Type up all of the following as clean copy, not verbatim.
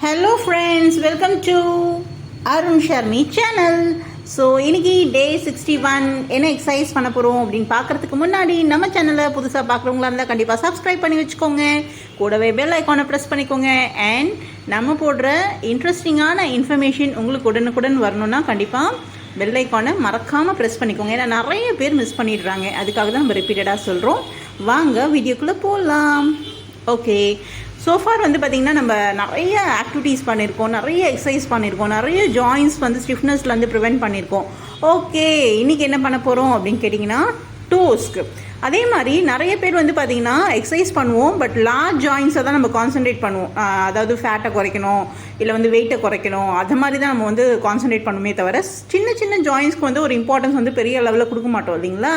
Hello friends, welcome to Arun Sharmi channel. So இன்றைக்கி டே 61 என்ன exercise பண்ண போகிறோம் அப்படின்னு பார்க்குறதுக்கு முன்னாடி நம்ம சேனலை புதுசாக பார்க்குறவங்களா இருந்தால் கண்டிப்பாக சப்ஸ்கிரைப் பண்ணி வச்சுக்கோங்க. கூடவே பெல் ஐக்கானை ப்ரெஸ் பண்ணிக்கோங்க. அண்ட் நம்ம போடுற இன்ட்ரெஸ்டிங்கான இன்ஃபர்மேஷன் உங்களுக்கு உடனுக்குடன் வரணும்னா கண்டிப்பாக பெல் ஐக்கானை மறக்காமல் ப்ரெஸ் பண்ணிக்கோங்க. ஏன்னா நிறைய பேர் மிஸ் பண்ணிடுறாங்க. அதுக்காக தான் நம்ம ரிப்பீட்டடாக சொல்கிறோம். வாங்க வீடியோக்குள்ளே போகலாம். ஓகே, சோஃபார் வந்து பார்த்திங்கன்னா நம்ம நிறைய ஆக்டிவிட்டீஸ் பண்ணியிருக்கோம், நிறைய எக்ஸசைஸ் பண்ணியிருக்கோம், நிறைய ஜாயின்ஸ் வந்து ஸ்டிஃப்னஸ்லேருந்து ப்ரிவெண்ட் பண்ணியிருக்கோம். ஓகே, இன்றைக்கி என்ன பண்ண போகிறோம் அப்படின்னு கேட்டிங்கன்னா டோஸ்க்கு. அதே மாதிரி நிறைய பேர் வந்து பார்த்திங்கன்னா எக்ஸசைஸ் பண்ணுவோம், பட் லார்ஜ் ஜாயின்ஸை தான் நம்ம கான்சன்ட்ரேட் பண்ணுவோம். அதாவது ஃபேட்டை குறைக்கணும், இல்லை வந்து வெயிட்டை குறைக்கணும், அது மாதிரி தான் நம்ம வந்து கான்சன்ட்ரேட் பண்ணுமே தவிர சின்ன சின்ன ஜாயின்ஸ்க்கு வந்து ஒரு இம்பார்ட்டன்ஸ் வந்து பெரிய லெவலில் கொடுக்க மாட்டோம் இல்லைங்களா.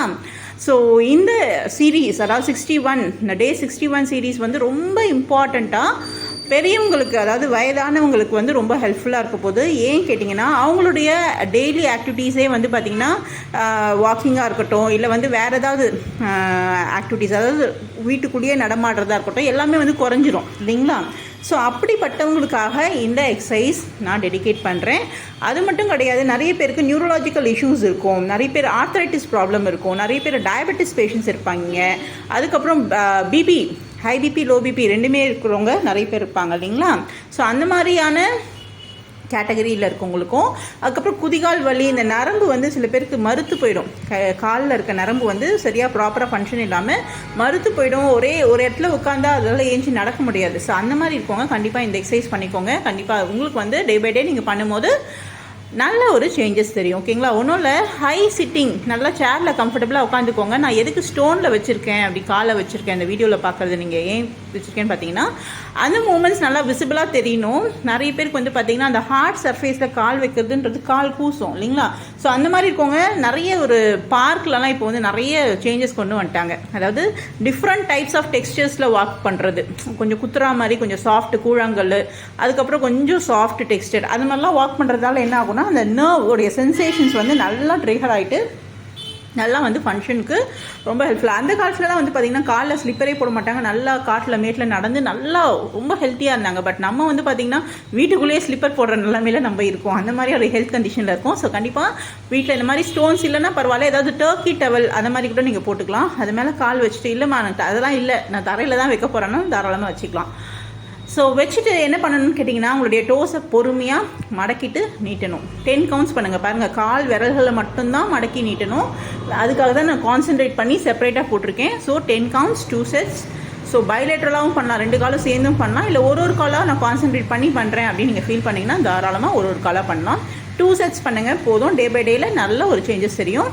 ஸோ இந்த சீரீஸ், அதாவது 61, இந்த டே 61 சீரீஸ் வந்து ரொம்ப இம்பார்ட்டண்ட்டாக பெரியவங்களுக்கு, அதாவது வயதானவங்களுக்கு வந்து ரொம்ப ஹெல்ப்ஃபுல்லாக இருக்க போது. ஏன் கேட்டிங்கன்னா அவங்களுடைய டெய்லி ஆக்டிவிட்டீஸே வந்து பார்த்திங்கன்னா வாக்கிங்காக இருக்கட்டும், இல்லை வந்து வேறு ஏதாவது ஆக்டிவிட்டீஸ், அதாவது வீட்டுக்குள்ளேயே நடமாடுறதா இருக்கட்டும், எல்லாமே வந்து குறைஞ்சிரும் இல்லைங்களா. ஸோ அப்படிப்பட்டவங்களுக்காக இந்த எக்ஸசைஸ் நான் டெடிகேட் பண்ணுறேன். அது மட்டும் கிடையாது, நிறைய பேருக்கு நியூரலாஜிக்கல் இஷ்யூஸ் இருக்கும், நிறைய பேர் ஆர்த்ரைட்டிஸ் ப்ராப்ளம் இருக்கும், நிறைய பேர் டயபெட்டிஸ் பேஷண்ட்ஸ் இருப்பாங்க, அதுக்கப்புறம் BP, high BP low BP ரெண்டுமே இருக்கிறவங்க நிறைய பேர் இருப்பாங்க இல்லைங்களா. ஸோ அந்த மாதிரியான கேட்டகரியில் இருக்கவங்களுக்கும், அதுக்கப்புறம் குதிகால் வலி, இந்த நரம்பு வந்து சில பேருக்கு மறுத்து போயிடும், காலில் இருக்க நரம்பு வந்து சரியாக ப்ராப்பராக ஃபங்க்ஷன் இல்லாமல் மறுத்து போயிடும், ஒரே ஒரு இடத்துல உட்காந்தா அதெல்லாம் ஏஞ்சி நடக்க முடியாது. ஸோ அந்த மாதிரி இருக்கவங்க கண்டிப்பாக இந்த எக்ஸசைஸ் பண்ணிக்கோங்க. கண்டிப்பாக உங்களுக்கு வந்து டே பை டே நீங்கள் பண்ணும்போது நல்ல ஒரு சேஞ்சஸ் தெரியும். ஓகேங்களா. ஒன்றும் இல்லை, ஹை சிட்டிங், நல்லா சேரில் கம்ஃபர்டபுளாக உட்காந்துக்கோங்க. நான் எதுக்கு ஸ்டோனில் வச்சுருக்கேன், அப்படி காலை வச்சுருக்கேன் இந்த வீடியோவில் பார்க்குறது நீங்கள் ஏன் வச்சுருக்கேன்னு பார்த்தீங்கன்னா அந்த மூமெண்ட்ஸ் நல்லா விசிபிளாக தெரியணும். நிறைய பேருக்கு வந்து பார்த்திங்கன்னா அந்த ஹார்ட் சர்ஃபேஸில் கால் வைக்கிறதுன்றது கால் கூசும் இல்லைங்களா. ஸோ அந்த மாதிரி இருக்கவங்க நிறைய ஒரு பார்க்லலாம் இப்போ வந்து நிறைய சேஞ்சஸ் கொண்டு வந்துட்டாங்க. அதாவது டிஃப்ரெண்ட் டைப்ஸ் ஆஃப் டெக்ஸ்டர்ஸில் வாக் பண்ணுறது, கொஞ்சம் குத்துறா மாதிரி, கொஞ்சம் சாஃப்ட் கூழாங்கல், அதுக்கப்புறம் கொஞ்சம் சாஃப்ட் டெக்ஸ்டர், அது மாதிரிலாம் வாக் பண்ணுறதால என்ன ஆகும்னா அந்த நர்வோடைய சென்சேஷன்ஸ் வந்து நல்லா ட்ரிகர் ஆகிட்டு நல்லா வந்து ஃபங்க்ஷனுக்கு ரொம்ப ஹெல்ப்ஃபுல்லாக. அந்த காலத்துலலாம் வந்து பார்த்திங்கன்னா காலில் ஸ்லிப்பரே போட மாட்டாங்க, நல்லா காட்டில் மேட்டில் நடந்து நல்லா ரொம்ப ஹெல்த்தியாக இருந்தாங்க. பட் நம்ம வந்து பார்த்திங்கன்னா வீட்டுக்குள்ளேயே ஸ்லிப்பர் போடுற நிலைமையில நம்ம இருக்கோம், அந்த மாதிரி ஒரு ஹெல்த் கண்டிஷனில் இருக்கும். ஸோ கண்டிப்பாக வீட்டில் இந்த மாதிரி ஸ்டோன்ஸ் இல்லைன்னா பரவாயில்ல, ஏதாவது டர்க்கி டவல் அந்த மாதிரி கூட நீங்கள் போட்டுக்கலாம். அது மேலே கால் வச்சுட்டு, இல்லைம்மா எனக்கு அதெல்லாம் இல்லை, நான் தரையில் தான் வைக்க போகிறேன்னா தாராளமாக வச்சுக்கலாம். ஸோ வச்சுட்டு என்ன பண்ணணும்னு கேட்டிங்கன்னா உங்களுடைய டோஸை பொறுமையாக மடக்கிட்டு நீட்டணும். 10 கவுண்ட்ஸ் பண்ணுங்கள். பாருங்கள், கால் விரல்களை மட்டும்தான் மடக்கி நீட்டணும். அதுக்காக தான் நான் கான்சென்ட்ரேட் பண்ணி செப்பரேட்டாக போட்டிருக்கேன். So 10 counts 2 sets. ஸோ பைலேட்ரலாகவும் பண்ணலாம், 2 காலும் சேர்ந்தும் பண்ணலாம், இல்லை ஒரு காலாக நான் கான்சென்ட்ரேட் பண்ணி பண்ணுறேன் அப்படின்னு நீங்கள் ஃபீல் பண்ணிங்கன்னா தாராளமாக ஒரு காலாக பண்ணலாம். 2 செட்ஸ் பண்ணுங்கள் போதும். டே பை டேயில் நல்ல ஒரு சேஞ்சஸ் தெரியும்.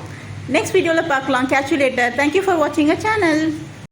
நெக்ஸ்ட் வீடியோவில் பார்க்கலாம். Catch you later. Thank you for வாட்சிங் அ சேனல்.